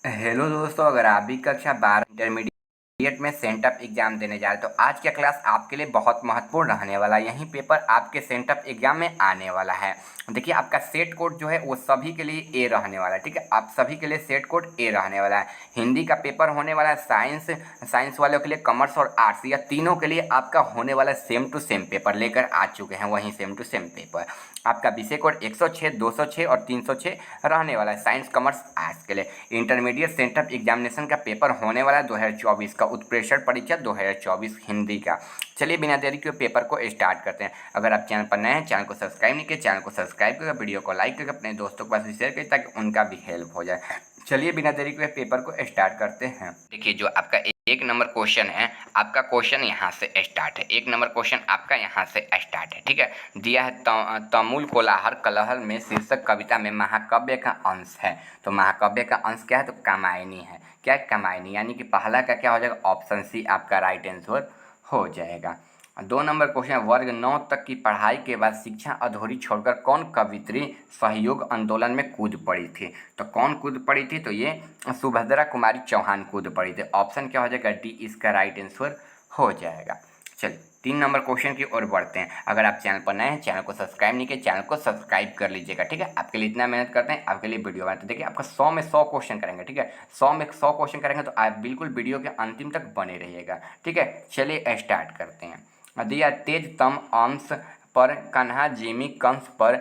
Hello दोस्तों, अगर आप भी कक्षा 12 इंटरमीडिएट में सेंटअप एग्जाम देने जा रहे हैं तो आज का क्लास आपके लिए बहुत महत्वपूर्ण रहने वाला है। यही पेपर आपके सेंटअप एग्जाम में आने वाला है। देखिए, आपका सेट कोड जो है वो सभी के लिए ए रहने वाला है। ठीक है, आप सभी के लिए सेट कोड ए रहने वाला है। हिंदी का पेपर होने वाला है, साइंस वालों के लिए, कॉमर्स और आर्ट्स, या तीनों के लिए आपका होने वाला सेम टू सेम पेपर लेकर आ चुके हैं। वहीं सेम टू सेम पेपर आपका विषय कोड 106, 206 और 306 रहने वाला है साइंस, कॉमर्स, आर्ट्स के लिए। इंटरमीडिएट सेंटअप एग्जामिनेशन का पेपर होने वाला है 2024 का, उत्प्रेषण परीक्षा 2024 हिंदी का। चलिए बिना देरी के पेपर को स्टार्ट करते हैं। अगर आप चैनल पर नए हैं, चैनल को सब्सक्राइब नहीं किए, चैनल को सब्सक्राइब करके वीडियो को लाइक करके अपने दोस्तों के पास भी शेयर करें ताकि उनका भी हेल्प हो जाए। चलिए बिना देरी के पेपर को स्टार्ट करते हैं। देखिए, जो आपका एक नंबर क्वेश्चन है, आपका क्वेश्चन यहाँ से स्टार्ट है। एक नंबर क्वेश्चन आपका यहाँ से स्टार्ट है। ठीक है, दिया है तमुल कोलाहल कलहल में शीर्षक कविता में महाकाव्य का अंश है। तो महाकाव्य का अंश क्या है? तो कामायनी है। क्या है? कामायनी, यानी कि पहला का क्या हो जाएगा? ऑप्शन सी आपका राइट आंसर हो जाएगा। 2 नंबर क्वेश्चन, वर्ग 9 तक की पढ़ाई के बाद शिक्षा अधूरी छोड़कर कौन कवित्री सहयोग आंदोलन में कूद पड़ी थी? तो कौन कूद पड़ी थी? तो ये सुभद्रा कुमारी चौहान कूद पड़ी थी। ऑप्शन क्या हो जाएगा? डी इसका राइट आंसर हो जाएगा। चलिए 3 नंबर क्वेश्चन की ओर बढ़ते हैं। अगर आप चैनल पर नए हैं, चैनल को सब्सक्राइब नहीं किए, चैनल को सब्सक्राइब कर लीजिएगा। ठीक है, आपके लिए इतना मेहनत करते हैं, आपके लिए वीडियो बनाते हैं। देखिए, आपका 100 में 100 क्वेश्चन करेंगे। ठीक है, 100 में 100 क्वेश्चन करेंगे तो आप बिल्कुल वीडियो के अंतिम तक बने रहिएगा। ठीक है, चलिए स्टार्ट करते हैं। दिया तेज तम अंश पर कन्हा जिमी कंस पर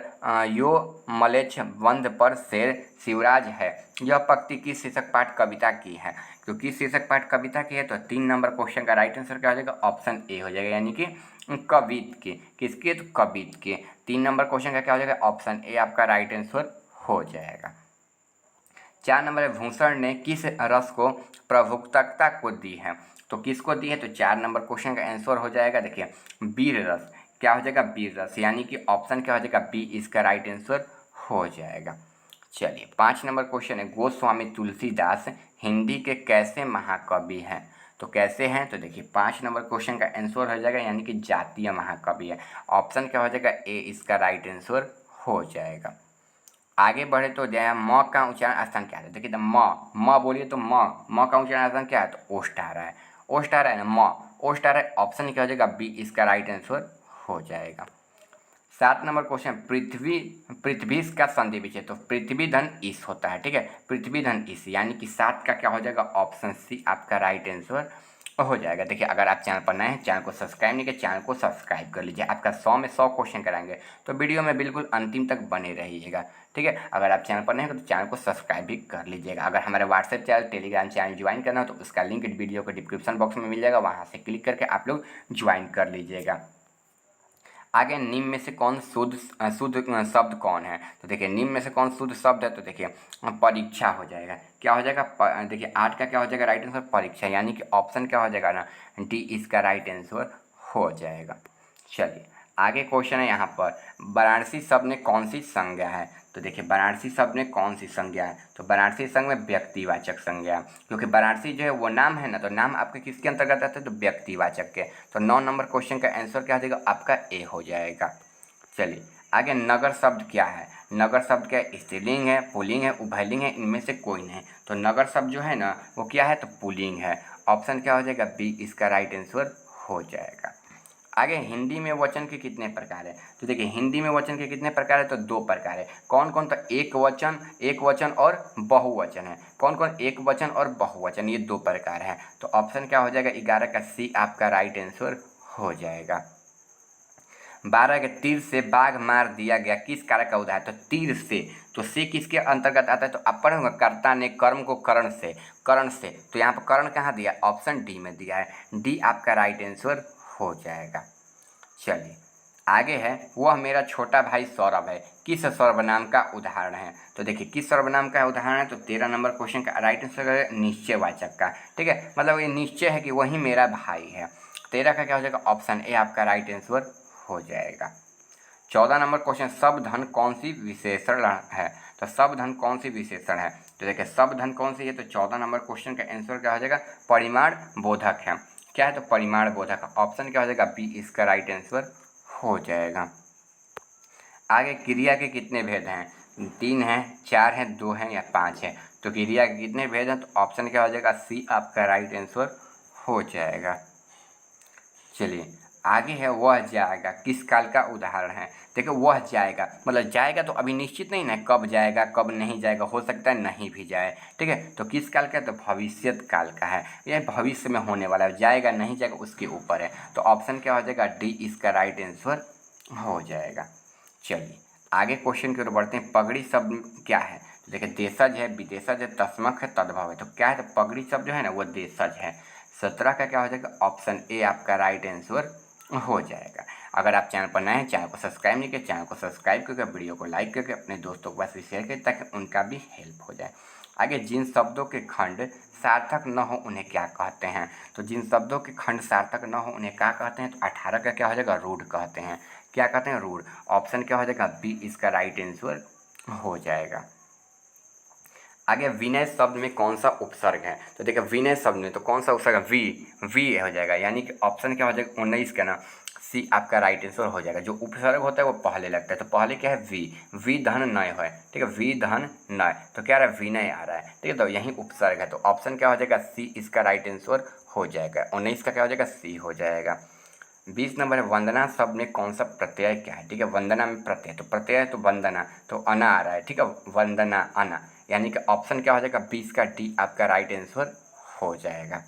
यो मलेच्छ बंध पर शेर शिवराज है। यह पंक्ति किस शीर्षक पाठ कविता की है? तो किस शीर्षक पाठ कविता की है? तो 3 नंबर क्वेश्चन का राइट आंसर क्या हो जाएगा? ऑप्शन ए हो जाएगा, यानी कि कवित की। किसके? तो कवित के। 3 नंबर क्वेश्चन का क्या हो जाएगा? ऑप्शन ए आपका राइट आंसर हो जाएगा। 4 नंबर है, भूषण ने किस रस को प्रभुत्वता को दी है? तो किसको दी है? तो 4 नंबर क्वेश्चन का आंसर हो जाएगा, देखिए, वीर रस। क्या हो जाएगा? वीर रस, यानी कि ऑप्शन क्या हो जाएगा? बी इसका राइट आंसर हो जाएगा। चलिए 5 नंबर क्वेश्चन है, गोस्वामी तुलसीदास हिंदी के कैसे महाकवि हैं? तो कैसे हैं? तो देखिए 5 नंबर क्वेश्चन का आंसर हो जाएगा, यानी कि जातीय महाकवि है। ऑप्शन क्या हो जाएगा? ए इसका राइट आंसर हो जाएगा। आगे बढ़े तो जो है म का उच्चारण स्थान क्या है? देखिए, म बोलिए तो म का उच्चारण स्थान क्या है? तो ओष्ठ आ रहा है। ओष्ठ आ रहा है ना, म ओष्ठ आ रहा है। ऑप्शन क्या हो जाएगा? बी इसका राइट आंसर हो जाएगा। 7 नंबर क्वेश्चन, पृथ्वी का संधि विच्छेद। तो पृथ्वी धन ईश होता है। ठीक है, पृथ्वी धन ईश, यानी कि 7 का क्या हो जाएगा? ऑप्शन सी आपका राइट आंसर हो जाएगा। देखिए, अगर आप चैनल पर नए हैं, चैनल को सब्सक्राइब नहीं किया, चैनल को सब्सक्राइब कर लीजिए। आपका 100 में 100 क्वेश्चन कराएंगे तो वीडियो में बिल्कुल अंतिम तक बने रहिएगा। ठीक है, अगर आप चैनल पर नए हैं तो चैनल को सब्सक्राइब भी कर लीजिएगा। अगर हमारे WhatsApp channel, Telegram channel join करना हो तो उसका लिंक वीडियो के डिस्क्रिप्शन बॉक्स में मिल जाएगा, वहाँ से क्लिक करके आप लोग ज्वाइन कर लीजिएगा। आगे, निम्न में से कौन शुद्ध शब्द कौन है? तो देखिए, निम्न में से कौन शुद्ध शब्द है? तो देखिए परीक्षा हो जाएगा। क्या हो जाएगा? देखिए 8 का क्या हो जाएगा राइट आंसर? परीक्षा, यानी कि ऑप्शन क्या हो जाएगा ना, डी इसका राइट आंसर हो जाएगा। चलिए आगे क्वेश्चन है यहाँ पर, वाराणसी शब्द में कौन सी संज्ञा है? तो देखिए, वाराणसी शब्द में कौन सी संज्ञा है? तो वाराणसी संज्ञा में व्यक्तिवाचक संज्ञा, क्योंकि वाराणसी जो है वो नाम है ना, तो नाम आपके किसके अंतर्गत आते हैं? तो व्यक्तिवाचक के। तो 9 नंबर क्वेश्चन का आंसर क्या हो जाएगा? आपका ए हो जाएगा। चलिए आगे, नगर शब्द क्या है? नगर शब्द क्या है? स्त्रीलिंग है, पुल्लिंग है, उभयलिंग है, इनमें से कोई नहीं। तो नगर शब्द जो है ना वो क्या है? तो पुल्लिंग है। ऑप्शन क्या हो जाएगा? बी इसका राइट आंसर हो जाएगा। आगे, हिंदी में वचन के कितने प्रकार है? तो देखिए, हिंदी में वचन के कितने प्रकार है? तो 2 प्रकार है। कौन कौन? तो एक वचन और बहुवचन है। कौन कौन? एक वचन और बहुवचन, ये 2 प्रकार है। तो ऑप्शन क्या हो जाएगा? 11 का सी आपका राइट आंसर हो जाएगा। 12 के, तीर से बाघ मार दिया गया, किस कारक का उदाहरण? तो तीर से, तो से किसके अंतर्गत आता है? तो आप पढ़ोगे, कर्ता ने कर्म को करण से, करण से। तो यहाँ पर करण कहाँ दिया? ऑप्शन डी में दिया है। डी आपका राइट आंसर हो जाएगा। चलिए आगे है, वह मेरा छोटा भाई सौरभ है, किस सर्वनाम का उदाहरण है? तो देखिए, किस सर्वनाम का उदाहरण है? तो 13 नंबर क्वेश्चन का राइट आंसर है निश्चयवाचक का। ठीक है, मतलब ये निश्चय है कि वही मेरा भाई है। 13 का क्या हो जाएगा? ऑप्शन ए आपका राइट आंसर हो जाएगा। 14 नंबर क्वेश्चन, शब्दधन कौन सी विशेषण है? तो शब्दधन कौन सी विशेषण है? तो देखिए, शब्दधन कौन सी है? तो 14 नंबर क्वेश्चन का आंसर क्या हो जाएगा? परिमाण बोधक है। क्या है? तो परिमाण बोधक। ऑप्शन क्या हो जाएगा? बी इसका राइट आंसर हो जाएगा। आगे, क्रिया के कितने भेद हैं? 3 हैं, 4 हैं, 2 हैं या 5 हैं? तो क्रिया के कितने भेद हैं, तो ऑप्शन क्या हो जाएगा सी आपका राइट आंसर हो जाएगा। चलिए आगे है वह जाएगा, किस काल का उदाहरण है। देखो वह जाएगा मतलब जाएगा तो अभी निश्चित नहीं ना कब जाएगा कब नहीं जाएगा, हो सकता है नहीं भी जाए, ठीक है। तो किस काल का, तो भविष्यत काल का है, यह भविष्य में होने वाला है, जाएगा नहीं जाएगा उसके ऊपर है। तो ऑप्शन क्या हो जाएगा डी इसका राइट आंसर हो जाएगा। चलिए आगे क्वेश्चन की ओर बढ़ते हैं। पगड़ी शब्द क्या है, तो देखिए देशज है, विदेशज है, तस्मक है, तद्भव है। तो क्या है, तो पगड़ी शब्द जो है ना वो देशज है। 17 का क्या हो जाएगा, ऑप्शन ए आपका राइट आंसर हो जाएगा। अगर आप चैनल पर नए हैं, चैनल को सब्सक्राइब नहीं किए, चैनल को सब्सक्राइब करके वीडियो को लाइक करके अपने दोस्तों के पास भी शेयर करें ताकि उनका भी हेल्प हो जाए। आगे जिन शब्दों के खंड सार्थक न हो उन्हें क्या कहते हैं, तो जिन शब्दों के खंड सार्थक न हो उन्हें क्या कहते हैं, तो 18 का क्या हो जाएगा रूढ़ कहते हैं। क्या कहते हैं, रूढ़। ऑप्शन क्या हो जाएगा बी इसका राइट आंसर हो जाएगा। आगे विनय शब्द में कौन सा उपसर्ग है, तो देखिए विनय शब्द में तो कौन सा उपसर्ग है, वी हो जाएगा, यानी कि ऑप्शन क्या हो जाएगा 19 का ना सी आपका राइट आंसर हो जाएगा। जो उपसर्ग होता है वो पहले लगता है, तो पहले क्या है वी धन नय है, ठीक है, वी धन नय, तो क्या आ रहा है विनय आ रहा है, ठीक है, तो यही उपसर्ग है। तो ऑप्शन क्या हो जाएगा सी इसका राइट आंसर हो जाएगा। 19 का क्या हो जाएगा सी हो जाएगा। 20 नंबर है वंदना शब्द में कौन सा प्रत्यय क्या है, ठीक है, वंदना में प्रत्यय, तो प्रत्यय है तो वंदना, तो अना आ रहा है, ठीक है, वंदना अना, यानी कि ऑप्शन क्या हो जाएगा 20 का डी आपका राइट आंसर हो जाएगा।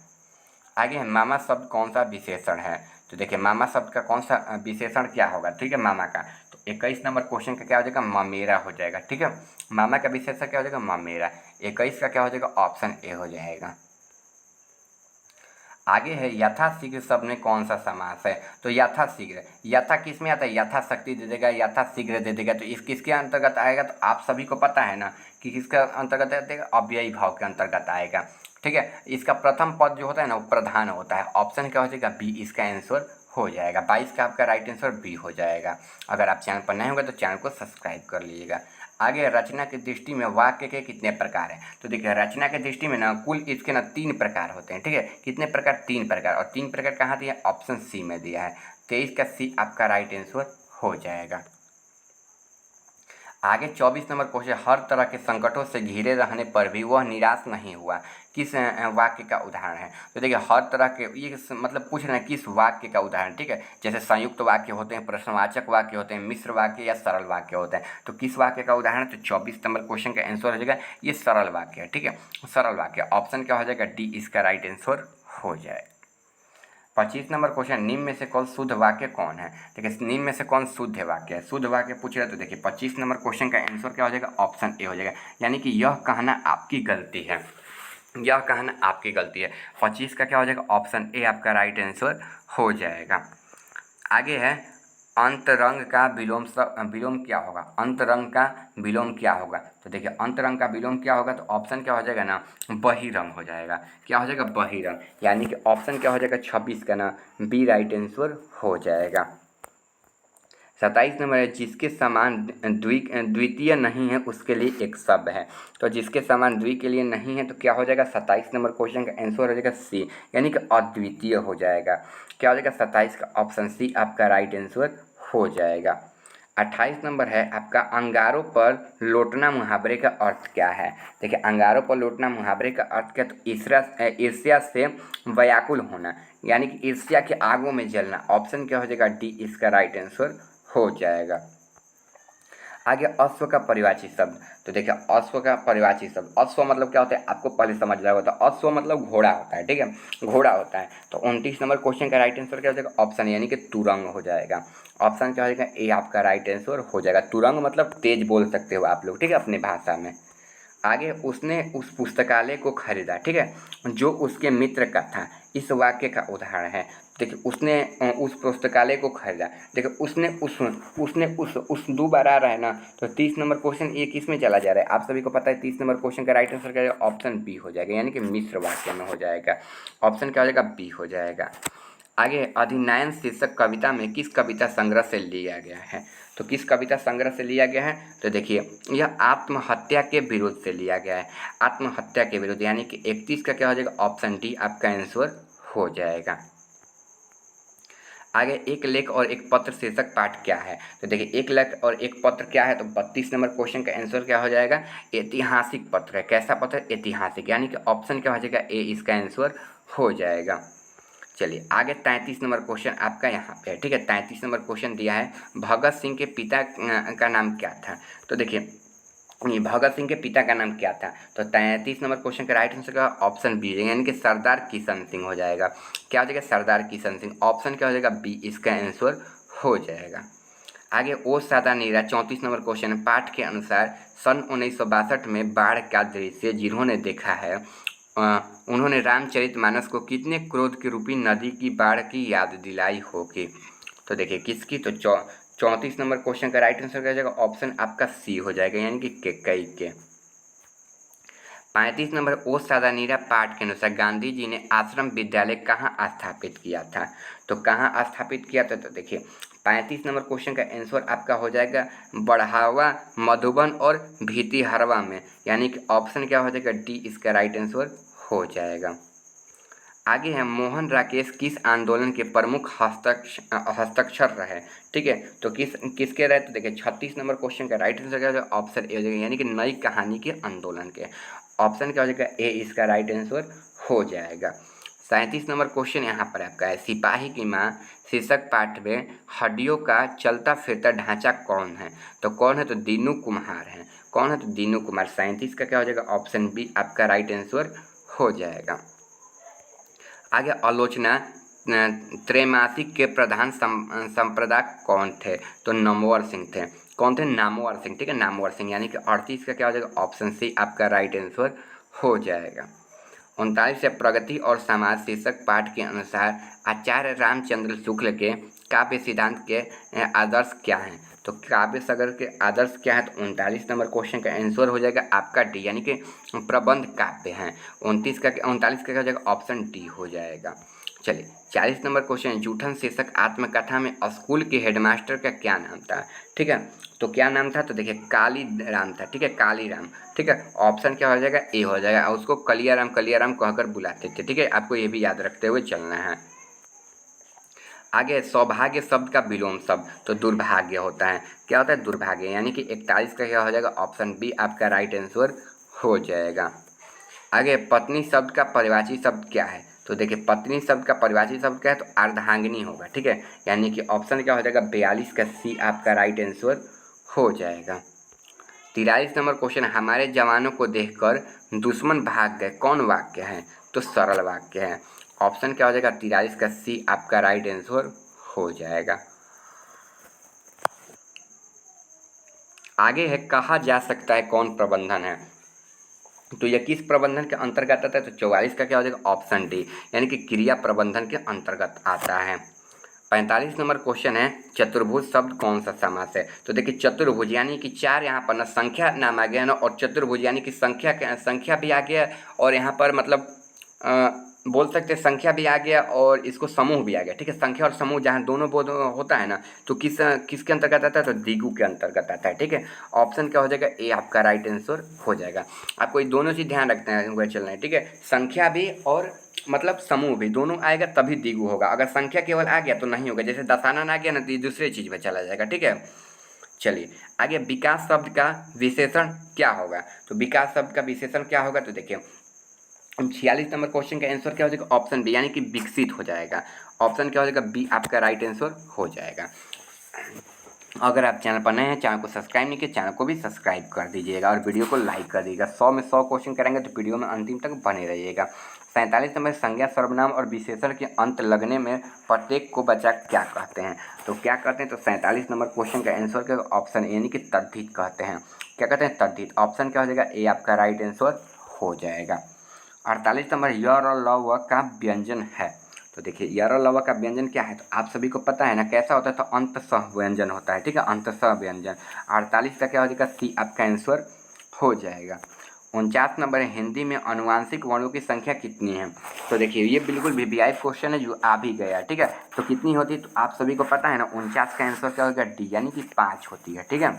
आगे है मामा शब्द कौन सा विशेषण है, तो देखिए मामा शब्द का कौन सा विशेषण क्या होगा, ठीक है, मामा का। तो 21 नंबर क्वेश्चन का क्या हो जाएगा ममेरा हो जाएगा, ठीक है, मामा का विशेषण क्या हो जाएगा ममेरा। 21 का क्या हो जाएगा ऑप्शन ए हो जाएगा। आगे है यथाशीघ्र शब्द में कौन सा समास है, तो यथाशीघ्र, यथा किस में आता है, यथाशक्ति दे देगा, यथाशीघ्र दे देगा, तो इस किसके अंतर्गत आएगा, तो आप सभी को पता है ना कि किसका अंतर्गत आएगा, अव्ययी भाव के अंतर्गत आएगा, ठीक है। इसका प्रथम पद जो होता है ना वो प्रधान होता है। ऑप्शन क्या हो जाएगा बी इसका आंसर हो जाएगा। 22 का आपका राइट आंसर बी हो जाएगा। अगर आप चैनल पर नए होंगे तो चैनल को सब्सक्राइब कर लीजिएगा। आगे रचना की दृष्टि में वाक्य के कितने प्रकार हैं, तो देखिए रचना की दृष्टि में ना कुल इसके ना 3 प्रकार होते हैं, ठीक है, कितने प्रकार, 3 प्रकार, और 3 प्रकार कहाँ दिया है, ऑप्शन सी में दिया है। 23 का सी आपका राइट आंसर हो जाएगा। आगे 24 नंबर क्वेश्चन, हर तरह के संकटों से घिरे रहने पर भी वह निराश नहीं हुआ, किस वाक्य का उदाहरण है, तो देखिए हर तरह के ये मतलब पूछ रहे हैं किस वाक्य का उदाहरण, ठीक है, जैसे संयुक्त वाक्य होते हैं, प्रश्नवाचक वाक्य होते हैं, मिश्र वाक्य या सरल वाक्य होते हैं, तो किस वाक्य का उदाहरण है, तो 24 नंबर क्वेश्चन का आंसर हो जाएगा ये सरल वाक्य है, ठीक है, सरल वाक्य। ऑप्शन क्या हो जाएगा डी इसका राइट आंसर हो जाए। 25 नंबर क्वेश्चन, निम्न में से कौन शुद्ध वाक्य कौन है, देखिए निम्न में से कौन शुद्ध वाक्य है, शुद्ध वाक्य पूछ रहे तो देखिए 25 नंबर क्वेश्चन का आंसर क्या हो जाएगा ऑप्शन ए हो जाएगा, यानी कि यह कहना आपकी गलती है, यह कहना आपकी गलती है। 25 का क्या हो जाएगा ऑप्शन ए आपका राइट आंसर हो जाएगा। आगे है अंतरंग का विलोम क्या होगा, अंतरंग का विलोम क्या होगा, तो देखिए अंतरंग का विलोम क्या होगा, तो ऑप्शन क्या हो जाएगा ना बहिरंग हो जाएगा, क्या हो जाएगा बहिरंग, यानी कि ऑप्शन क्या हो जाएगा 26 का ना बी राइट आंसर हो जाएगा। 27 नंबर है जिसके समान द्वितीय नहीं है उसके लिए एक शब्द है, तो जिसके समान द्वि के लिए नहीं है तो क्या हो जाएगा 27 नंबर क्वेश्चन का आंसर हो जाएगा सी, यानी कि अद्वितीय हो जाएगा। क्या हो जाएगा 27 का ऑप्शन सी आपका राइट आंसर हो जाएगा। 28 नंबर है आपका अंगारों पर लौटना मुहावरे का अर्थ क्या है, देखिए अंगारों पर लौटना मुहावरे का अर्थ क्या, तो ईर्ष्या से व्याकुल होना, यानी कि ईर्ष्या के आगों में जलना। ऑप्शन क्या हो जाएगा डी इसका राइट आंसर हो जाएगा। आगे अश्व का परिवाची शब्द, तो देखिए अश्व का परिवाची शब्द, अश्व मतलब क्या होता है आपको पहले समझ रहा होता है, अश्व मतलब घोड़ा होता है, ठीक है, घोड़ा होता है। तो 29 नंबर क्वेश्चन का राइट आंसर क्या हो जाएगा ऑप्शन यानी कि तुरंग हो जाएगा। ऑप्शन क्या हो जाएगा ए आपका राइट आंसर हो जाएगा। तुरंग मतलब तेज बोल सकते हो आप लोग, ठीक है, अपनी भाषा में। आगे उसने उस पुस्तकालय को खरीदा, ठीक है, जो उसके मित्र का था, इस वाक्य का उदाहरण है। देखिए उसने उस पुस्तकालय को खरीदा, देखिए उसने उस दो बार आ रहा है ना, तो 30 नंबर क्वेश्चन ये किस में चला जा रहा है आप सभी को पता है। 30 नंबर क्वेश्चन का राइट आंसर क्या है ऑप्शन बी हो जाएगा, यानी कि मिश्र वाक्य में हो जाएगा। ऑप्शन क्या हो जाएगा बी हो जाएगा। आगे अधिनयन शीर्षक कविता में किस कविता संग्रह से लिया गया है, तो किस कविता संग्रह से लिया गया है, तो देखिए यह आत्महत्या के विरोध से लिया गया है, आत्महत्या के विरोध, यानी कि 31 का क्या हो जाएगा ऑप्शन डी आपका आंसर हो जाएगा। आगे एक लेख और एक पत्र शीर्षक पाठ क्या है? तो देखिए एक लेख और एक पत्र क्या है, तो 32 नंबर क्वेश्चन का आंसर क्या हो जाएगा? ऐतिहासिक पत्र है। कैसा पत्र? ऐतिहासिक, यानी कि ऑप्शन क्या हो जाएगा? ए इसका आंसर हो जाएगा। चलिए आगे 33 नंबर क्वेश्चन आपका यहाँ पे है, ठीक है। 33 नंबर क्वेश्चन दिया है, भगत सिंह के पिता का नाम क्या था? तो देखिए ये भगत सिंह के पिता का नाम क्या था? तो 33 नंबर क्वेश्चन का राइट आंसर का ऑप्शन बी, यानी कि सरदार किशन सिंह हो जाएगा। क्या हो जाएगा? सरदार किशन सिंह। ऑप्शन क्या हो जाएगा? बी इसका आंसर हो जाएगा। आगे ओ सादा नीरा 34 नंबर क्वेश्चन है, पाठ के अनुसार सन 1962 में बाढ़ का दृश्य जिन्होंने देखा है उन्होंने रामचरितमानस को कितने क्रोध की रूपी नदी की बाढ़ की याद दिलाई होगी? तो देखिए किसकी? तो 34 नंबर क्वेश्चन का राइट आंसर क्या हो जाएगा? ऑप्शन आपका सी हो जाएगा, यानी कि केकई के। 35 नंबर ओ सादा नीरा पाठ के अनुसार गांधी जी ने आश्रम विद्यालय कहाँ स्थापित किया था? तो कहाँ स्थापित किया था? तो देखिए 35 नंबर क्वेश्चन का आंसर आपका हो जाएगा बढ़ावा, मधुबन और भीतिहरवा में, यानी कि ऑप्शन क्या हो जाएगा? डी इसका राइट आंसर हो जाएगा। आगे है मोहन राकेश किस आंदोलन के प्रमुख हस्ताक्षर रहे? ठीक है, तो किसके रहे? तो देखिए 36 नंबर क्वेश्चन का राइट आंसर क्या हो जाएगा? ऑप्शन ए हो जाएगा, यानी कि नई कहानी के आंदोलन के। ऑप्शन क्या हो जाएगा? ए इसका राइट आंसर हो जाएगा। 37 नंबर क्वेश्चन यहाँ पर आपका है, सिपाही की माँ शीर्षक पाठ में हड्डियों का चलता फिरता ढांचा कौन है? तो कौन है? तो दीनू कुम्हार है। कौन है? तो दीनू कुमार। 37 का क्या हो जाएगा? ऑप्शन बी आपका राइट आंसर हो जाएगा। आगे आलोचना त्रैमासिक के प्रधान संपादक कौन थे? तो नामवर सिंह थे। कौन थे? नामवर सिंह, ठीक है, नामवर सिंह, यानी कि 38 का क्या हो जाएगा? ऑप्शन सी आपका राइट आंसर हो जाएगा। 39 से प्रगति और समाज शीर्षक पाठ के अनुसार आचार्य रामचंद्र शुक्ल के काव्य सिद्धांत के आदर्श क्या हैं? तो काव्य सागर के आदर्श क्या है? तो 39 नंबर क्वेश्चन का आंसर हो जाएगा आपका डी, यानी कि प्रबंध काव्य हैं। 39 का क्या हो जाएगा? ऑप्शन डी हो जाएगा। चलिए 40 नंबर क्वेश्चन, जूठन शीर्षक आत्मकथा में स्कूल के हेडमास्टर का क्या नाम था? ठीक है, तो क्या नाम था? तो देखिए काली राम था, ठीक है, काली राम, ठीक है। ऑप्शन क्या हो जाएगा? ए हो जाएगा, और उसको कलियाराम कलियाराम कहकर बुलाते थे, ठीक है, आपको ये भी याद रखते हुए चलना है। आगे सौभाग्य शब्द का विलोम शब्द, तो दुर्भाग्य होता है। क्या होता है? दुर्भाग्य, यानी कि 41 का क्या हो जाएगा? ऑप्शन बी आपका राइट आंसर हो जाएगा। आगे पत्नी शब्द का परिवाची शब्द क्या है? तो देखिए पत्नी शब्द का परिवाची शब्द क्या है? तो अर्धांगिनी होगा, ठीक है, यानी कि ऑप्शन क्या हो जाएगा? 42 का सी आपका राइट आंसर हो जाएगा। 43 नंबर क्वेश्चन, हमारे जवानों को देखकर दुश्मन भाग गए, कौन वाक्य है? तो सरल वाक्य है। ऑप्शन क्या हो जाएगा? 43 का सी आपका राइट आंसर हो जाएगा। आगे है कहा जा सकता है कौन प्रबंधन है? तो यह किस प्रबंधन के अंतर्गत आता है? तो 44 का क्या हो जाएगा? ऑप्शन डी, यानी कि क्रिया प्रबंधन के अंतर्गत आता है। 45 नंबर क्वेश्चन है, चतुर्भुज शब्द कौन सा समास है? तो देखिए चतुर्भुज यानी कि चार, यहाँ पर ना संख्या नाम आ गया है ना, और चतुर्भुज यानी कि संख्या भी आ गया, और यहाँ पर मतलब बोल सकते हैं संख्या भी आ गया और इसको समूह भी आ गया, ठीक है। संख्या और समूह जहाँ दोनों बोध होता है ना, तो किसके अंतर्गत आता है? तो द्विगु के अंतर्गत आता है, ठीक है। ऑप्शन क्या हो जाएगा? ए आपका राइट आंसर हो जाएगा। आपको ये दोनों चीज़ ध्यान रखते हैं हुए चलना है, ठीक है। संख्या भी और मतलब समूह भी दोनों आएगा तभी द्विगु होगा। अगर संख्या केवल आ गया तो नहीं होगा, जैसे दशानन आ गया ना तो ये दूसरे चीज़ में चला जाएगा, ठीक है। चलिए आगे विकास शब्द का विशेषण क्या होगा? तो विकास शब्द का विशेषण क्या होगा? तो देखिए 46 नंबर क्वेश्चन का आंसर क्या हो जाएगा? ऑप्शन बी, यानी कि विकसित हो जाएगा। ऑप्शन क्या हो जाएगा? बी आपका राइट आंसर हो जाएगा। अगर आप चैनल पर नए हैं, चैनल को सब्सक्राइब नहीं किया, चैनल को भी सब्सक्राइब कर दीजिएगा और वीडियो को लाइक कर दीजिएगा। 100 में 100 क्वेश्चन करेंगे तो वीडियो में अंतिम तक बने रहिएगा। 47 नंबर, संज्ञा सर्वनाम और विशेषण के अंत लगने में प्रत्येक को बचा क्या कहते हैं? तो क्या कहते हैं? तो 47 नंबर क्वेश्चन का आंसर क्या? ऑप्शन यानी कि तद्धित कहते हैं। क्या कहते हैं? तद्धित। ऑप्शन क्या हो जाएगा? ए आपका राइट आंसर हो जाएगा। 48 नंबर, य और ल व का व्यंजन है। तो देखिए य और ल व का व्यंजन क्या है? तो आप सभी को पता है ना कैसा होता है? तो अंत सह व्यंजन होता है, ठीक है, अंत सह व्यंजन। 48 का क्या हो जाएगा? सी आपका आंसर हो जाएगा। 49 नंबर है, हिंदी में अनुवांशिक वर्णों की संख्या कितनी है? तो देखिए ये बिल्कुल वीवीआई क्वेश्चन है जो आ भी गया, ठीक है। तो कितनी होती है? तो आप सभी को पता है ना, 49 का आंसर क्या होगा? डी, यानी कि 5 होती है, ठीक है,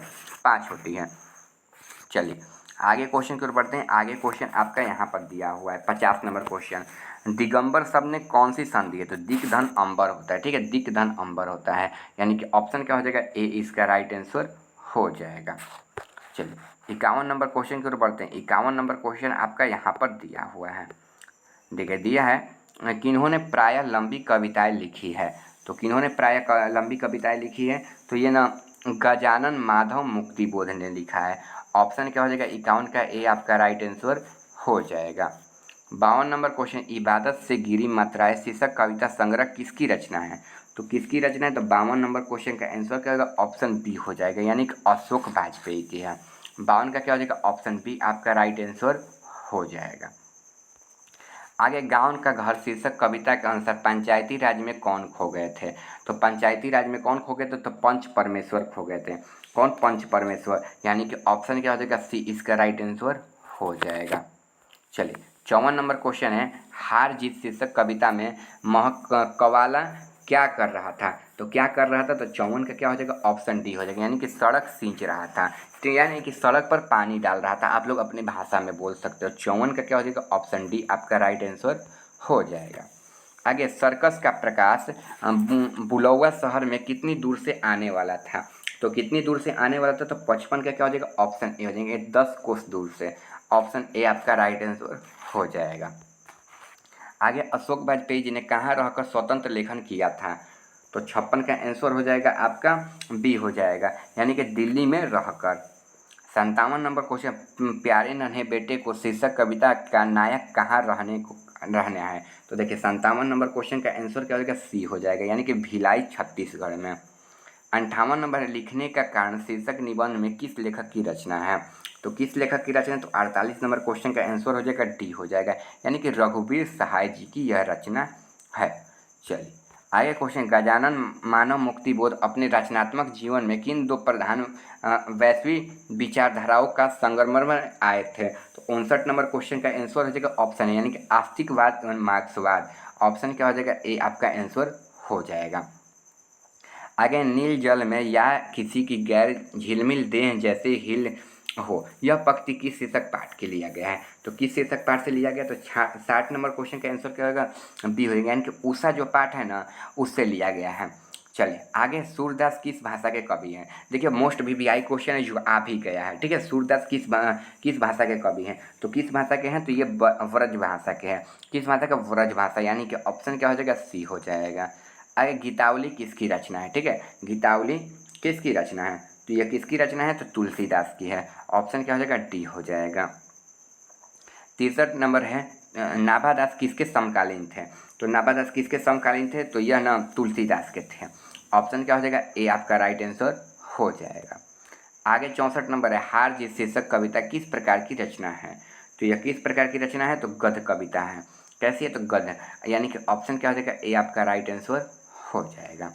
5 होती है। चलिए आगे क्वेश्चन की ओर बढ़ते हैं। आगे क्वेश्चन आपका यहाँ पर दिया हुआ है 50 नंबर क्वेश्चन। दिगंबर शब्द ने कौन सी संधि है? तो दिक धन अंबर होता है, ठीक है, दिक धन अंबर होता है, यानी कि ऑप्शन क्या हो जाएगा? ए इसका राइट आंसर हो जाएगा। चलिए 51 नंबर क्वेश्चन की ओर बढ़ते हैं। 51 नंबर क्वेश्चन आपका यहाँ पर दिया हुआ है, देखिए दिया है किन्होंने प्रायः लंबी कविताएं लिखी है? तो किन्होंने प्रायः लंबी कविताएं लिखी है? तो ये ना गजानन माधव मुक्तिबोध ने लिखा है। ऑप्शन क्या हो जाएगा? 51 का ए आपका राइट आंसर हो जाएगा। 52 नंबर क्वेश्चन, इबादत से गिरी मात्राएं शीर्षक कविता संग्रह किसकी रचना है? तो किसकी रचना है? तो 52 नंबर क्वेश्चन का आंसर क्या होगा? ऑप्शन बी हो जाएगा, यानी कि अशोक वाजपेयी की है। 52 का क्या हो जाएगा? ऑप्शन बी आपका राइट आंसर हो जाएगा। आगे गाँव का घर शीर्षक कविता के अनुसार पंचायती राज में कौन खो गए थे? तो पंचायती राज में कौन खो गए थे? तो पंच परमेश्वर खो गए थे। कौन? पंच परमेश्वर, यानी कि ऑप्शन क्या हो जाएगा? सी इसका राइट आंसर हो जाएगा। चलिए 54 नंबर क्वेश्चन है, हार जीत शीर्षक कविता में कवाला क्या कर रहा था? तो क्या कर रहा था? तो 54 का क्या हो जाएगा? ऑप्शन डी हो जाएगा, यानी कि सड़क सींच रहा था, तो यानी कि सड़क पर पानी डाल रहा था। आप लोग अपनी भाषा में बोल सकते हो। 54 का क्या हो जाएगा? ऑप्शन डी आपका राइट आंसर हो जाएगा। आगे सर्कस का प्रकाश बुलौआ शहर में कितनी दूर से आने वाला था? तो कितनी दूर से आने वाला था? तो 55 का क्या हो जाएगा? ऑप्शन ए हो जाएंगे 10 कोस दूर से। ऑप्शन ए आपका राइट आंसर हो जाएगा। आगे अशोक वाजपेयी जी ने कहाँ रहकर स्वतंत्र लेखन किया था? तो 56 का आंसर हो जाएगा आपका बी हो जाएगा, यानी कि दिल्ली में रहकर। 57 नंबर क्वेश्चन, प्यारे नन्हे बेटे को शीर्षक कविता का नायक कहाँ रहने आए? तो देखिए 57 नंबर क्वेश्चन का आंसर क्या हो जाएगा? सी हो जाएगा, यानी कि भिलाई छत्तीसगढ़ में। 58 नंबर है, लिखने का कारण शीर्षक निबंध में किस लेखक की रचना है? तो किस लेखक की रचना? तो 48 नंबर क्वेश्चन का आंसर हो जाएगा डी हो जाएगा, यानी कि रघुवीर सहाय जी की यह रचना है। चलिए आगे क्वेश्चन, गजानन मानव मुक्तिबोध अपने रचनात्मक जीवन में किन दो प्रधान वैश्विक विचारधाराओं का संगमरमर में आए थे? तो 59 नंबर क्वेश्चन का आंसर हो जाएगा ऑप्शन है, यानी कि आस्तिकवाद और मार्क्सवाद। ऑप्शन क्या हो जाएगा? ए आपका आंसर हो जाएगा। आगे नील जल में या किसी की गैर झिलमिल देह जैसे हिल हो, यह पंक्ति किस शीर्षक पाठ के लिया गया है? तो किस शीर्षक पाठ से लिया गया? तो 60 नंबर क्वेश्चन का आंसर क्या होगा? बी हो जाएगा, यानी कि उषा जो पाठ है ना उससे लिया गया है। चलिए आगे, सूरदास किस भाषा के कवि हैं? देखिए मोस्ट वीवीआई क्वेश्चन है जो आ भी गया है, ठीक है। सूरदास किस भाषा के कवि हैं? तो किस भाषा के हैं? तो ये व्रज भाषा के हैं। किस भाषा का? व्रज भाषा, यानी कि ऑप्शन क्या हो जाएगा? सी हो जाएगा। आगे गीतावली किसकी रचना है? ठीक है, गीतावली किसकी रचना है? तो यह किसकी रचना है? तो तुलसीदास की है। ऑप्शन क्या हो जाएगा? डी हो जाएगा। 63 नंबर है, नाभादास किसके समकालीन थे? तो नाभादास किसके समकालीन थे? तो यह ना तुलसीदास के थे। ऑप्शन क्या हो जाएगा? ए आपका राइट आंसर हो जाएगा। आगे 64 नंबर है, हार जीत शीर्षक कविता किस प्रकार की रचना है? तो यह किस प्रकार की रचना है? तो गद्य कविता है। कैसी है? तो गद्य, यानी कि ऑप्शन क्या हो जाएगा? ए आपका राइट आंसर हो जाएगा।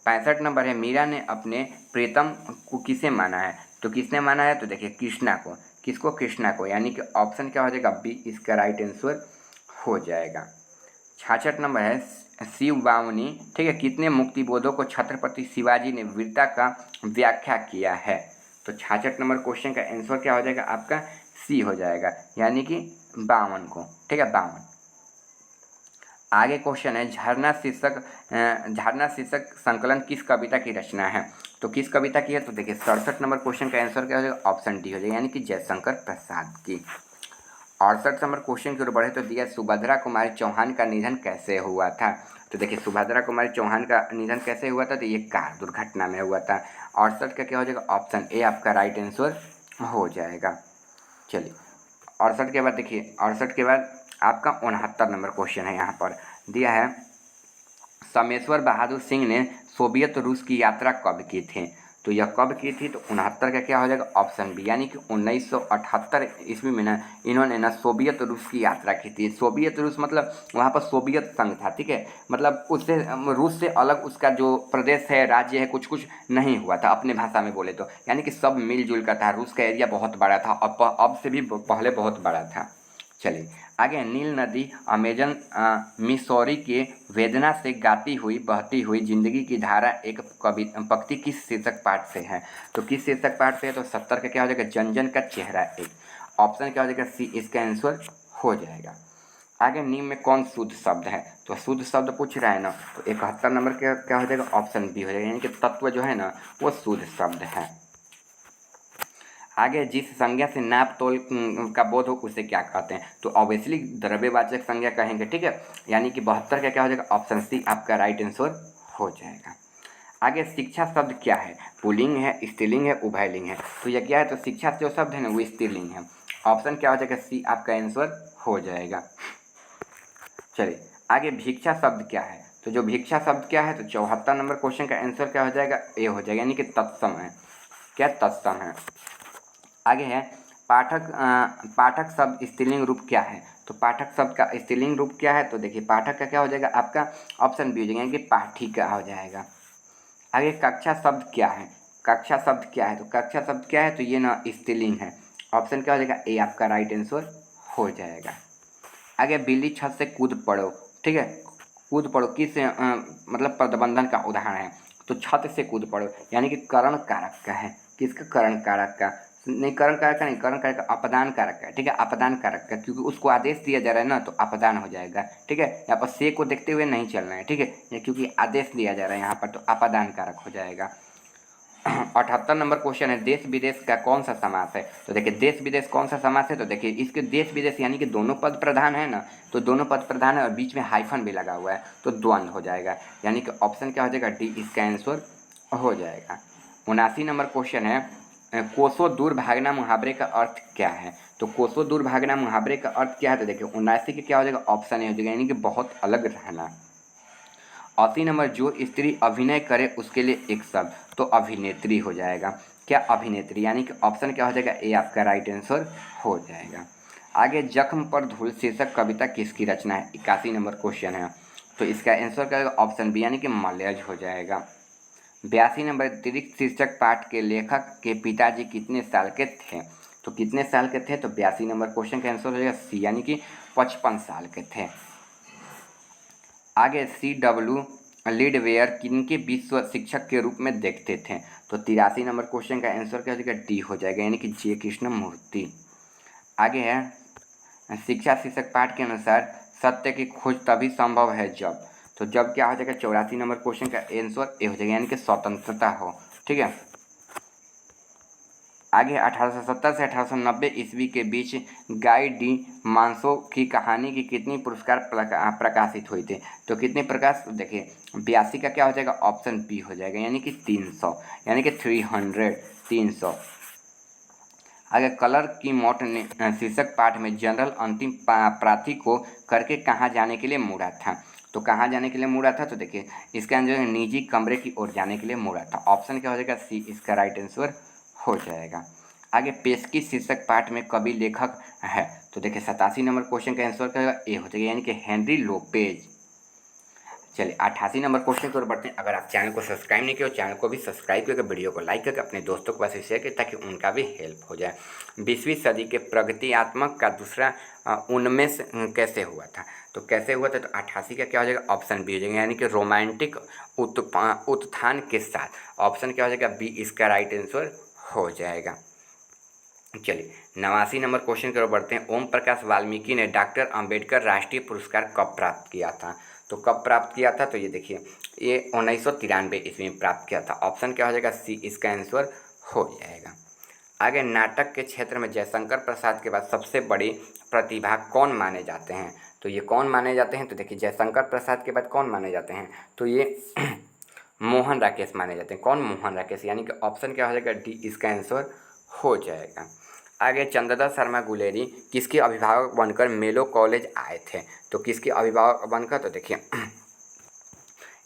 65 नंबर है, मीरा ने अपने प्रीतम को किसे माना है? तो किसने माना है? तो देखिए कृष्णा को। किसको? कृष्णा को, यानी कि ऑप्शन क्या हो जाएगा? बी इसका राइट आंसर हो जाएगा। 66 नंबर है, शिव बावनी, ठीक है, कितने मुक्तिबोधों को छत्रपति शिवाजी ने वीरता का व्याख्या किया है? तो 66 नंबर क्वेश्चन का आंसर क्या हो जाएगा? आपका सी हो जाएगा, यानी कि 52 को, ठीक है, 52। आगे क्वेश्चन है, झरना शीर्षक संकलन किस कविता की रचना है? तो किस कविता की है? तो देखिए 67 नंबर क्वेश्चन का आंसर क्या हो जाएगा? ऑप्शन डी हो जाएगा, यानी कि जयशंकर प्रसाद की। 68 नंबर क्वेश्चन की ओर बढ़े तो दिया, सुभद्रा कुमारी चौहान का निधन कैसे हुआ था? तो देखिए सुभद्रा कुमारी चौहान का निधन कैसे हुआ था? तो ये कार दुर्घटना में हुआ था। 68 का क्या हो जाएगा? ऑप्शन ए आपका राइट आंसर हो जाएगा। चलिए 68 के बाद देखिए, 68 के बाद आपका 69 नंबर क्वेश्चन है, यहाँ पर दिया है, समेश्वर बहादुर सिंह ने सोवियत रूस की यात्रा कब की थी? तो यह कब की थी? तो 69 का क्या हो जाएगा? ऑप्शन बी, यानी कि 1978 ईस्वी में ना इन्होंने ना सोवियत रूस की यात्रा की थी। सोवियत रूस मतलब वहाँ पर सोवियत संघ था, ठीक है, मतलब उससे रूस से अलग उसका जो प्रदेश है, राज्य है, कुछ कुछ नहीं हुआ था अपने भाषा में बोले तो, यानी कि सब मिलजुल का था। रूस का एरिया बहुत बड़ा था, अब से भी पहले बहुत बड़ा था। चलिए आगे, नील नदी अमेजन मिसौरी के वेदना से गाती हुई बहती हुई जिंदगी की धारा एक पंक्ति किस शीर्षक पाठ से है? तो किस शीर्षक पाठ से है? तो 70 का क्या हो जाएगा? जन जन का चेहरा एक। ऑप्शन क्या हो जाएगा, सी इसका आंसर हो जाएगा। आगे निम्न में कौन शुद्ध शब्द है, तो शुद्ध शब्द पूछ रहा है ना, तो 71 नंबर क्या हो जाएगा, ऑप्शन बी हो जाएगा, यानी कि तत्व जो है ना वो शुद्ध शब्द है। आगे जिस संज्ञा से नाप तोल का बोध हो उसे क्या कहते हैं, तो ऑब्वियसली द्रव्यवाचक संज्ञा कहेंगे, ठीक है, यानी कि 72 का क्या हो जाएगा, ऑप्शन सी आपका राइट आंसर हो जाएगा। आगे शिक्षा शब्द क्या है, पुल्लिंग है, स्त्रीलिंग है, उभयलिंग है, तो यह क्या है, तो शिक्षा जो शब्द है ना वो स्त्रीलिंग है। ऑप्शन क्या हो जाएगा, सी आपका आंसर हो जाएगा। चलिए आगे भिक्षा शब्द क्या है, तो जो भिक्षा शब्द क्या है, तो 74 नंबर क्वेश्चन का आंसर क्या हो जाएगा, ए हो जाएगा, यानी कि तत्सम है, क्या तत्सम है। आगे है पाठक शब्द स्त्रीलिंग रूप क्या है, तो पाठक शब्द का स्त्रीलिंग रूप क्या है, तो देखिए पाठक का क्या हो जाएगा, आपका ऑप्शन बी हो जाएगा, यानी कि पाठिका हो जाएगा। आगे कक्षा शब्द क्या है, कक्षा शब्द क्या है, तो कक्षा शब्द क्या है, तो ये ना स्त्रीलिंग है। ऑप्शन क्या हो जाएगा, ए आपका राइट आंसर हो जाएगा। आगे बिल्ली छत से कूद पड़ो, ठीक है, कूद पड़ो किस मतलब पदबंधन का उदाहरण है, तो छत से कूद पड़ो यानी कि करण कारक का है, किसका, करण कारक का, नहीं करण कारक का नहीं, करण कारक का अपदान कारक का, ठीक है, अपदान कारक का, क्योंकि उसको आदेश दिया जा रहा है ना तो अपदान हो जाएगा, ठीक है, यहाँ पर से को देखते हुए नहीं चलना है, ठीक है, ये क्योंकि आदेश दिया जा रहा है यहाँ पर तो अपदान कारक हो जाएगा। 78 नंबर क्वेश्चन है, देश विदेश का कौन सा समास है, तो देखिए देश विदेश कौन सा समास है, तो देखिए इसके देश विदेश यानी कि दोनों पद प्रधान है ना, तो दोनों पद प्रधान है और बीच में हाइफन भी लगा हुआ है तो द्वंद्व हो जाएगा, यानी कि ऑप्शन क्या हो जाएगा, डी इसका आंसर हो जाएगा। 79 नंबर क्वेश्चन है, कोसों दूर भागना मुहावरे का अर्थ क्या है, तो कोसों दूर भागना मुहावरे का अर्थ क्या है, तो देखिए 79 के क्या हो जाएगा, ऑप्शन ए हो जाएगा, यानी कि बहुत अलग रहना। 80 नंबर जो स्त्री अभिनय करे उसके लिए एक शब्द, तो अभिनेत्री हो जाएगा, क्या अभिनेत्री, यानी कि ऑप्शन क्या हो जाएगा, ए आपका राइट आंसर हो जाएगा। आगे जख्म पर धूल शीर्षक कविता किसकी रचना है, 81 नंबर क्वेश्चन है, तो इसका आंसर क्या होगा, ऑप्शन बी यानी कि मलयज हो जाएगा। 82 नंबर अतिरिक्त शीर्षक पाठ के लेखक के पिताजी कितने साल के थे, तो कितने साल के थे, तो 82 नंबर क्वेश्चन का आंसर हो जाएगा सी यानी कि 55 साल के थे। आगे CW लीडवेयर किनके विश्व शिक्षक के रूप में देखते थे, तो 83 नंबर क्वेश्चन का आंसर क्या हो जाएगा, डी हो जाएगा, यानी कि जे कृष्णमूर्ति। आगे है शिक्षा शीर्षक पाठ के अनुसार सत्य की खोज तभी संभव है जब, तो जब क्या हो जाएगा, 84 नंबर क्वेश्चन का आंसर ए हो जाएगा, यानी कि स्वतंत्रता हो, ठीक है। आगे 1870 से 1890 ईस्वी के बीच गाई डी मांसो की कहानी की कितनी पुरस्कार प्रकाशित हुई थे, तो कितने प्रकाश, देखिए 82 का क्या हो जाएगा, ऑप्शन बी हो जाएगा, यानी कि 300, यानी कि 300। आगे कलर की मौत ने शीर्षक पाठ में जनरल अंतिम प्रार्थी को करके कहाँ जाने के लिए मुड़ा था, तो कहाँ जाने के लिए मुड़ा था, तो देखिए इसका आंसर निजी कमरे की ओर जाने के लिए मुड़ा था। ऑप्शन क्या हो जाएगा, सी इसका राइट आंसर हो जाएगा। आगे पेशगी शीर्षक पाठ में कवि लेखक है, तो देखिए 87 नंबर क्वेश्चन का आंसर क्या होगा, ए हो जाएगा, यानी कि हेनरी लोपेज। चलिए 88 नंबर क्वेश्चन की ओर बढ़ते हैं। अगर आप चैनल को सब्सक्राइब नहीं किया हो, चैनल को भी सब्सक्राइब करके वीडियो को लाइक करके अपने दोस्तों के पास शेयर करें ताकि उनका भी हेल्प हो जाए। 20वीं सदी के प्रगतियात्मक का दूसरा उन्मेष कैसे हुआ था, तो कैसे हुआ था, तो 88 का क्या हो जाएगा, ऑप्शन बी हो जाएगा, यानी कि रोमांटिक उत्थान के साथ। ऑप्शन क्या हो जाएगा, बी इसका राइट आंसर हो जाएगा। चलिए 89 नंबर क्वेश्चन की ओर बढ़ते हैं। ओम प्रकाश वाल्मीकि ने डॉक्टर अंबेडकर राष्ट्रीय पुरस्कार कब प्राप्त किया था, तो कब प्राप्त किया था, तो ये देखिए ये 1993 ईस्वी में प्राप्त किया था। ऑप्शन क्या हो जाएगा, सी इसका आंसर हो जाएगा। आगे नाटक के क्षेत्र में जयशंकर प्रसाद के बाद सबसे बड़ी प्रतिभा कौन माने जाते हैं, तो ये कौन माने जाते हैं, तो देखिए जयशंकर प्रसाद के बाद कौन माने जाते हैं, तो ये मोहन राकेश माने जाते हैं। कौन, मोहन राकेश, यानी कि ऑप्शन क्या हो जाएगा, डी इसका आंसर हो जाएगा। आगे चंद्रदत्त शर्मा गुलेरी किसके अभिभावक बनकर मेलो कॉलेज आए थे, तो किसके अभिभावक बनकर, तो देखिए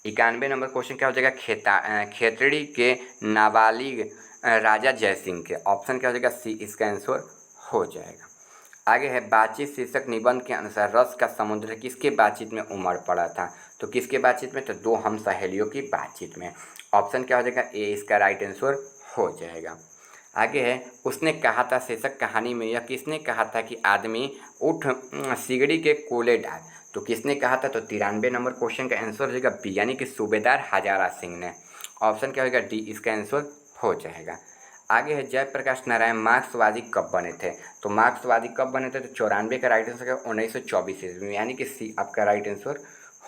91 नंबर क्वेश्चन क्या हो जाएगा, खेतड़ी के नाबालिग राजा जयसिंह के। ऑप्शन क्या हो जाएगा, सी इसका आंसर हो जाएगा। आगे है बातचीत शीर्षक निबंध के अनुसार रस का समुद्र किसके बातचीत में उमड़ पड़ा था, तो किसके बातचीत में, तो दो हम सहेलियों की बातचीत में। ऑप्शन क्या हो जाएगा, ए इसका राइट आंसर हो जाएगा। आगे है उसने कहा था शीर्षक कहानी में यह किसने कहा था कि आदमी उठ सिगड़ी के कोले डाल, तो किसने कहा था, तो 93 नंबर क्वेश्चन का आंसर हो जाएगा बी, यानी कि सूबेदार हजारा सिंह ने। ऑप्शन क्या होगा, डी इसका आंसर हो जाएगा। आगे है जयप्रकाश नारायण मार्क्सवादी कब बने थे? तो मार्क्सवादी कब बने थे? तो 94 का राइट आंसर है 1924 ईस्वी में, यानी कि सी आपका राइट आंसर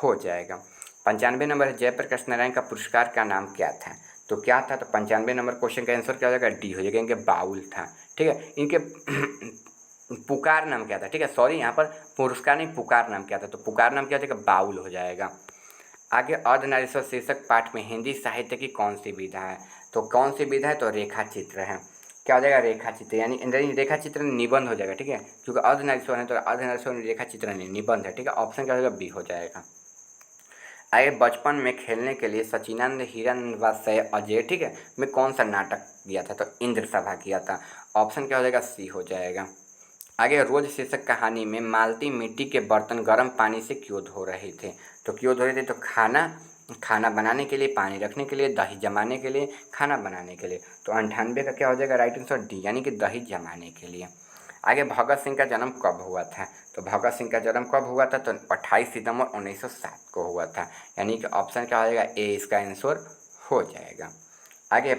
हो जाएगा। 95 नंबर है जयप्रकाश नारायण का पुरस्कार का नाम क्या था? तो क्या था? तो 95 नंबर क्वेश्चन का आंसर क्या हो जाएगा? डी हो जाएगा, इनके बाउल था। ठीक है, इनके पुकार नाम क्या था? ठीक है, सॉरी यहाँ पर पुरस्कार नहीं, पुकार नाम क्या था? तो पुकार नाम क्या हो जाएगा? बाउल हो जाएगा। आगे अर्धनारीश्वर शीर्षक पाठ में हिंदी साहित्य की कौन सी विधा है? तो कौन सी विधा है? तो रेखा चित्र है। क्या हो जाएगा? रेखा चित्र, यानी रेखा चित्र निबंध हो जाएगा। ठीक है, क्योंकि अर्धनारीश्वर है तो अर्धनारीश्वर रेखा चित्र नहीं, निबंध है। ठीक है, ऑप्शन क्या हो जाएगा? बी हो जाएगा। आगे बचपन में खेलने के लिए सचिनानंद हिरण्यवासय अजय, ठीक है, में कौन सा नाटक किया था? तो इंद्र सभा किया था। ऑप्शन क्या हो जाएगा? सी हो जाएगा। आगे रोज शीर्षक कहानी में मालती मिट्टी के बर्तन गर्म पानी से क्यों धो रहे थे? तो क्यों धो रहे थे? तो खाना खाना बनाने के लिए, पानी रखने के लिए, दही जमाने के लिए, खाना बनाने के लिए। तो 98 का क्या हो जाएगा? राइट आंसर डी, यानी कि दही जमाने के लिए। आगे भगत सिंह का जन्म कब हुआ था? तो भगत सिंह का जन्म कब हुआ था? तो 28 सितंबर 1907 को हुआ था, यानी कि ऑप्शन क्या हो जाएगा? ए इसका आंसर हो जाएगा। आगे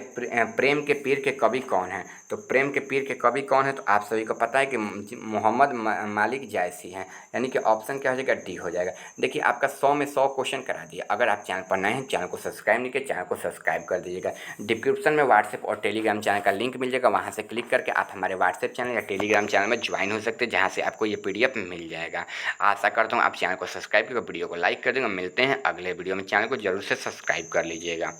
प्रेम के पीर के कवि कौन हैं? तो प्रेम के पीर के कवि कौन है? तो आप सभी को पता है कि मोहम्मद मालिक जायसी हैं, यानी कि ऑप्शन क्या हो जाएगा? डी हो जाएगा। देखिए आपका 100 में 100 क्वेश्चन करा दिया। अगर आप चैनल पर नए हैं, चैनल को सब्सक्राइब नहीं किए, चैनल को सब्सक्राइब कर दीजिएगा। डिस्क्रिप्शन में व्हाट्सएप और टेलीग्राम चैनल का लिंक मिल जाएगा, वहाँ से क्लिक करके आप हमारे व्हाट्सएप चैनल या टेलीग्राम चैनल में ज्वाइन हो सकते हैं, जहाँ से आपको ये PDF मिल जाएगा। आशा करता हूँ आप चैनल को सब्सक्राइब करके वीडियो को लाइक कर देंगे। मिलते हैं अगले वीडियो में, चैनल को जरूर से सब्सक्राइब कर लीजिएगा।